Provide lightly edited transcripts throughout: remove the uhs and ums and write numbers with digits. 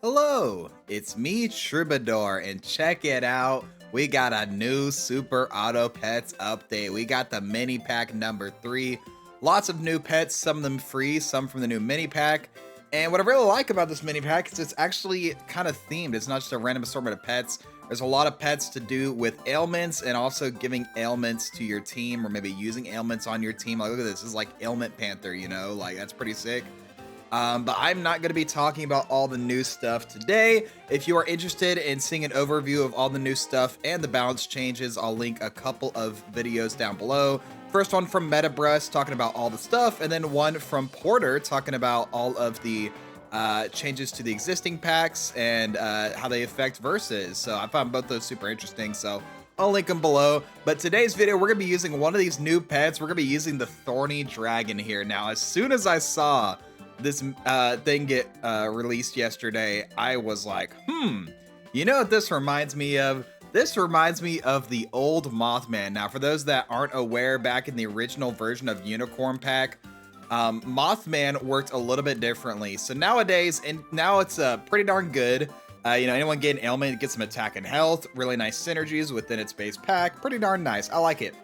Hello, it's me, Troubadour, and check it out. We got a new Super Auto Pets update. We got the mini pack number 3. Lots of new pets, some of them free, some from the new mini pack. And what I really like about this mini pack is it's actually kind of themed. It's not just a random assortment of pets. There's a lot of pets to do with ailments and also giving ailments to your team or maybe using ailments on your team. Like, look at this. This is like Ailment Panther, you know, like that's pretty sick. But I'm not going to be talking about all the new stuff today. If you are interested in seeing an overview of all the new stuff and the balance changes, I'll link a couple of videos down below. First one from MetaBrus talking about all the stuff, and then one from Porter talking about all of the changes to the existing packs and how they affect versus. So I found both those super interesting, so I'll link them below. But today's video, we're going to be using one of these new pets. We're going to be using the Thorny Dragon here. Now, as soon as I saw this thing get released yesterday, I was like, you know what this reminds me of? This reminds me of the old Mothman. Now, for those that aren't aware, back in the original version of Unicorn Pack, Mothman worked a little bit differently. So nowadays, and now it's pretty darn good. You know, anyone getting ailment gets some attack and health, really nice synergies within its base pack. Pretty darn nice. I like it.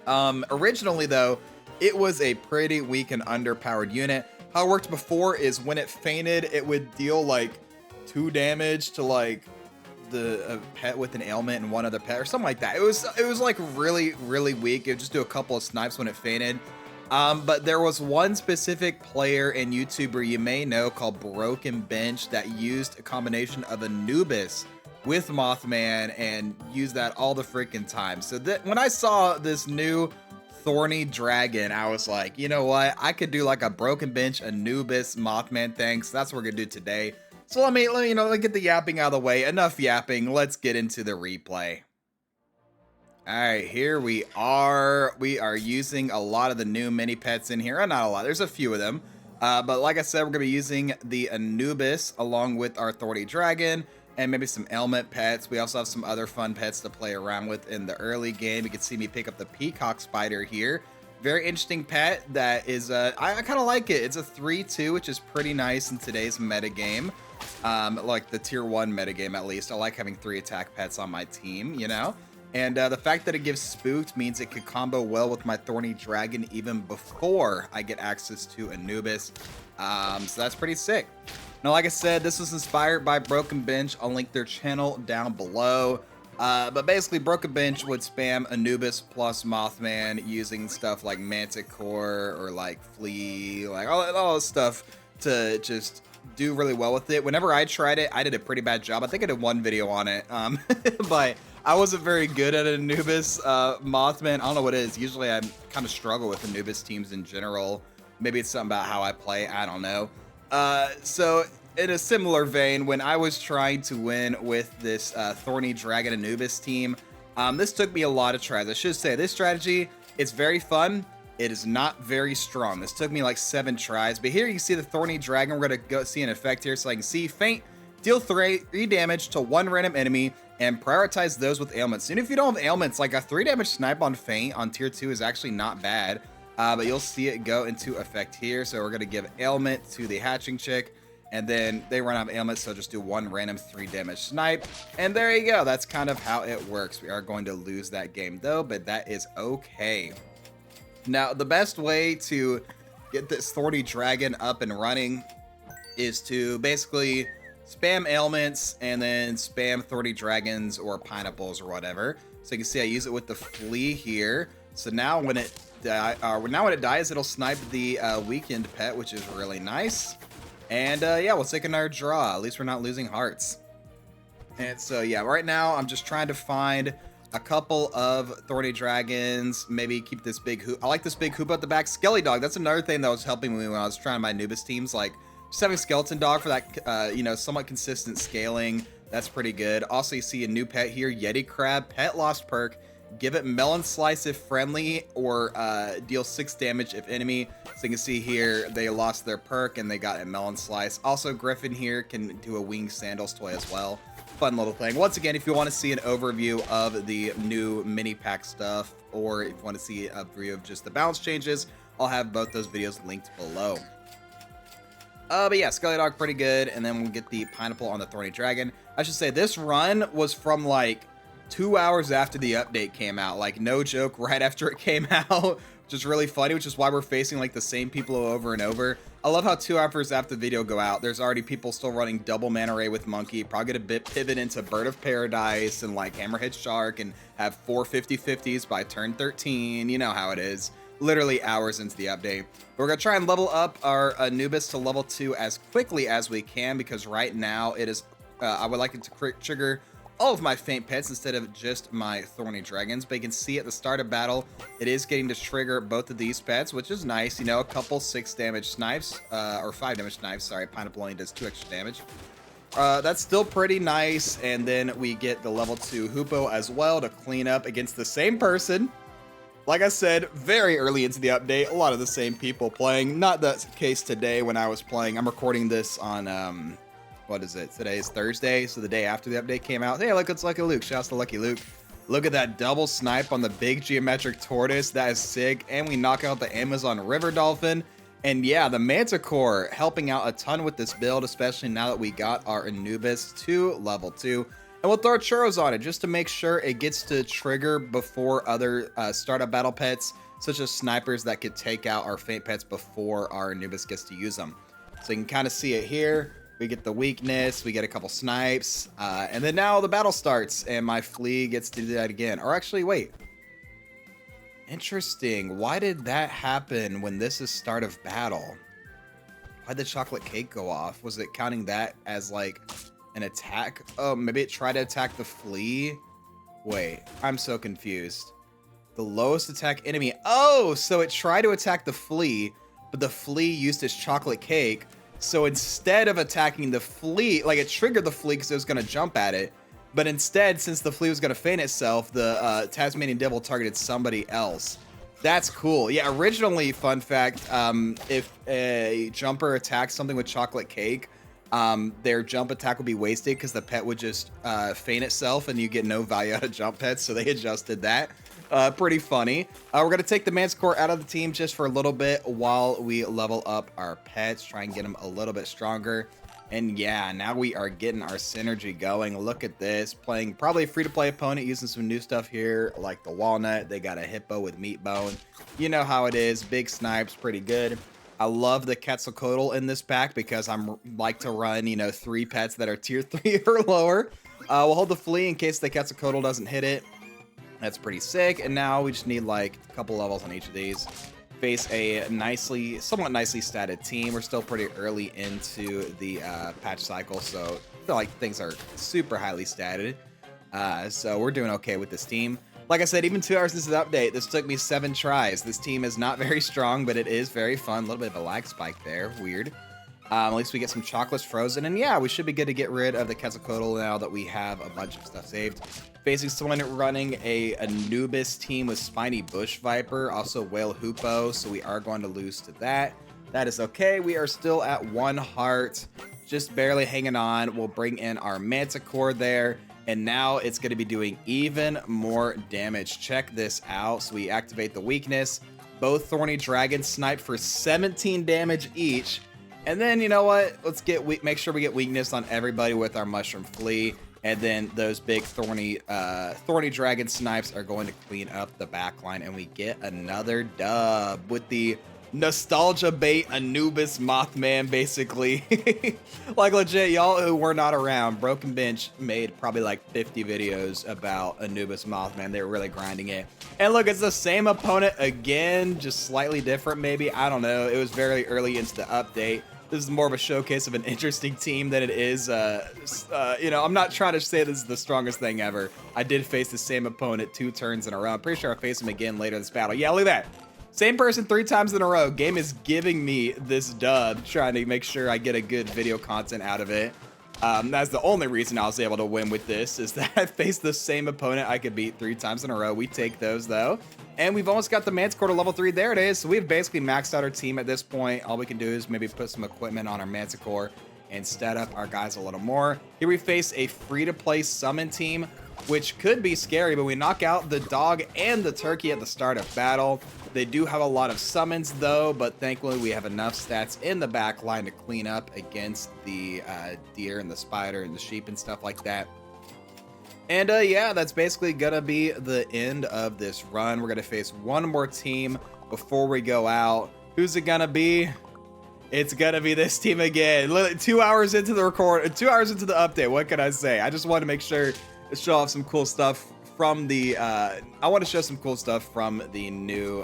Originally, though, it was a pretty weak and underpowered unit. How it worked before is when it fainted, it would deal like 2 damage to like the pet with an ailment and one other pet or something like that. It was like really weak. It would just do a couple of snipes when it fainted. But there was one specific player and YouTuber you may know called ReturnofBrxkenBench that used a combination of Anubis with Mothman and used that all the freaking time. So that when I saw this new Thorny Dragon, I was like, you know what? I could do like a Broken Bench, Anubis, Mothman thing. So that's what we're gonna do today. So let me get the yapping out of the way. Enough yapping. Let's get into the replay. All right, here we are. We are using a lot of the new mini pets in here. Not a lot. There's a few of them. But like I said, we're gonna be using the Anubis along with our Thorny Dragon and maybe some ailment pets. We also have some other fun pets to play around with in the early game. You can see me pick up the peacock spider here. Very interesting pet that is, I kind of like it. It's a 3-2, which is pretty nice in today's metagame. Like the tier 1 metagame, at least. I like having 3 attack pets on my team, you know? And the fact that it gives spooked means it could combo well with my Thorny Dragon even before I get access to Anubis. So that's pretty sick. Now, like I said, this was inspired by Broken Bench. I'll link their channel down below. But basically, Broken Bench would spam Anubis plus Mothman using stuff like Manticore or like Flea, like all this stuff to just do really well with it. Whenever I tried it, I did a pretty bad job. I think I did one video on it, but I wasn't very good at Anubis Mothman. I don't know what it is. Usually I kind of struggle with Anubis teams in general. Maybe it's something about how I play. I don't know. So in a similar vein, when I was trying to win with this Thorny Dragon Anubis team, this took me a lot of tries. I should say this strategy, it's very fun. It is not very strong. This took me like 7 tries, but here you can see the Thorny Dragon. We're gonna go see an effect here so I can see faint, deal 3 damage to 1 random enemy, and prioritize those with ailments. And if you don't have ailments, like a 3 damage snipe on faint on tier 2 is actually not bad. But you'll see it go into effect here. So we're going to give ailment to the hatching chick, and then they run out of ailment, so just do 1 random 3 damage snipe. And there you go. That's kind of how it works. We are going to lose that game though, but that is okay. Now, the best way to get this Thorny Dragon up and running is to basically spam ailments and then spam Thorny Dragons or pineapples or whatever. So you can see I use it with the flea here. So now when it dies, it'll snipe the weakened pet, which is really nice. And yeah, we'll take another draw. At least we're not losing hearts. And so yeah, right now I'm just trying to find a couple of Thorny Dragons. Maybe keep this big hoop. I like this big hoop at the back. Skelly Dog. That's another thing that was helping me when I was trying my Anubis teams. Like just having Skeleton Dog for that, you know, somewhat consistent scaling. That's pretty good. Also, you see a new pet here, Yeti Crab, pet lost perk. Give it Melon Slice if friendly, or deal 6 damage if enemy. So you can see here, they lost their perk and they got a Melon Slice. Also, Griffin here can do a Winged Sandals toy as well. Fun little thing. Once again, if you want to see an overview of the new mini pack stuff, or if you want to see a review of just the balance changes, I'll have both those videos linked below. But yeah, Skelly Dog pretty good, and then we'll get the pineapple on the Thorny Dragon. I should say this run was from like 2 hours after the update came out, like no joke, right after it came out, which is really funny, which is why we're facing like the same people over and over. I love how 2 hours after the video go out, there's already people still running double Manta Ray with Monkey, probably gonna pivot into Bird of Paradise and like Hammerhead Shark and have 4 50/50s by turn 13. You know how it is. Literally hours into the update. But we're gonna try and level up our Anubis to level 2 as quickly as we can, because right now it is, I would like it to trigger all of my faint pets instead of just my Thorny Dragons. But you can see at the start of battle, it is getting to trigger both of these pets, which is nice. You know, a couple 6 damage snipes, or 5 damage snipes, sorry, Pineapple only does 2 extra damage. That's still pretty nice. And then we get the level 2 Hoopo as well to clean up against the same person. Like I said, very early into the update, a lot of the same people playing. Not the case today when I was playing. I'm recording this on, what is it? Today is Thursday, so the day after the update came out. Hey, look, it's Lucky Luke. Shouts to Lucky Luke. Look at that double snipe on the big geometric tortoise. That is sick. And we knock out the Amazon River Dolphin. And yeah, the Manticore helping out a ton with this build, especially now that we got our Anubis to level 2. And we'll throw churros on it just to make sure it gets to trigger before other startup battle pets, such as snipers that could take out our faint pets before our Anubis gets to use them. So you can kind of see it here. We get the weakness, we get a couple snipes, and then now the battle starts and my flea gets to do that again. Or actually, wait. Interesting. Why did that happen when this is start of battle? Why'd the chocolate cake go off? Was it counting that as like an attack? Oh, maybe it tried to attack the flea? Wait, I'm so confused. The lowest attack enemy. Oh, so it tried to attack the flea, but the flea used its chocolate cake. So instead of attacking the flea, like it triggered the flea because it was going to jump at it. But instead, since the flea was going to feint itself, the Tasmanian Devil targeted somebody else. That's cool. Yeah, originally, fun fact, if a jumper attacks something with chocolate cake, their jump attack would be wasted because the pet would just feint itself and you get no value out of jump pets, so they adjusted that. Pretty funny. We're going to take the Manticore out of the team just for a little bit while we level up our pets, try and get them a little bit stronger. And yeah, now we are getting our synergy going. Look at this, playing probably a free-to-play opponent using some new stuff here, like the Walnut. They got a Hippo with Meat Bone. You know how it is, big snipes, pretty good. I love the Quetzalcoatl in this pack because I'm like to run, you know, 3 pets that are tier 3 or lower. We'll hold the flea in case the Quetzalcoatl doesn't hit it. That's pretty sick. And now we just need like a couple levels on each of these. Face a somewhat nicely statted team. We're still pretty early into the patch cycle, so I feel like things are super highly statted. So we're doing okay with this team. Like I said, even 2 hours into the update, this took me 7 tries. This team is not very strong, but it is very fun. A little bit of a lag spike there. Weird. At least we get some chocolates frozen. And yeah, we should be good to get rid of the Quetzalcoatl now that we have a bunch of stuff saved. Facing someone running a Anubis team with Spiny Bush Viper, also Whale Hoopo, so we are going to lose to that. That is okay. We are still at 1 heart, just barely hanging on. We'll bring in our Manticore there. And now it's going to be doing even more damage. Check this out. So we activate the weakness. Both Thorny Dragons snipe for 17 damage each. And then, you know what? Let's make sure we get weakness on everybody with our Mushroom Flea. And then those big Thorny Dragon snipes are going to clean up the backline. And we get another dub with the nostalgia bait Anubis Mothman, basically. Like legit, y'all who were not around, Broken Bench made probably like 50 videos about Anubis Mothman. They were really grinding it. And look, it's the same opponent again, just slightly different maybe. I don't know. It was very early into the update. This is more of a showcase of an interesting team than it is, you know, I'm not trying to say this is the strongest thing ever. I did face the same opponent 2 turns in a row. I'm pretty sure I'll face him again later in this battle. Yeah, look at that. Same person 3 times in a row. Game is giving me this dub, trying to make sure I get a good video content out of it. That's the only reason I was able to win with this, is that I faced the same opponent I could beat 3 times in a row. We take those, though. And we've almost got the Manticore to level 3. There it is. So we've basically maxed out our team at this point. All we can do is maybe put some equipment on our Manticore and stat up our guys a little more. Here we face a free-to-play summon team, which could be scary, but we knock out the dog and the turkey at the start of battle. They do have a lot of summons though, but thankfully we have enough stats in the back line to clean up against the deer and the spider and the sheep and stuff like that. And yeah, that's basically gonna be the end of this run. We're gonna face one more team before we go out. Who's it gonna be? It's gonna be this team again. 2 hours into the 2 hours into the update. What can I say? I just want to make sure to show off some cool stuff from the I want to show some cool stuff from the new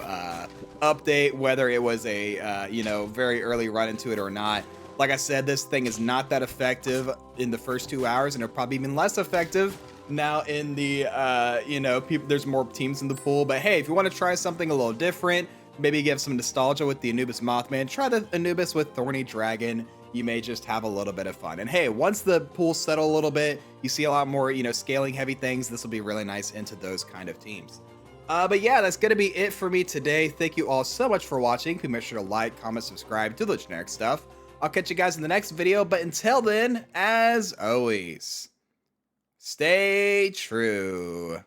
update, whether it was a you know, very early run into it or not. Like I said, this thing is not that effective in the first 2 hours, and it'll probably even less effective now in the you know, there's more teams in the pool. But hey, if you want to try something a little different, maybe give some nostalgia with the Anubis Mothman, try the Anubis with Thorny Dragon. You may just have a little bit of fun. And hey, once the pools settle a little bit, you see a lot more, you know, scaling heavy things. This will be really nice into those kind of teams. But yeah, that's gonna be it for me today. Thank you all so much for watching. Please make sure to like, comment, subscribe, do the generic stuff. I'll catch you guys in the next video. But until then, as always, stay true.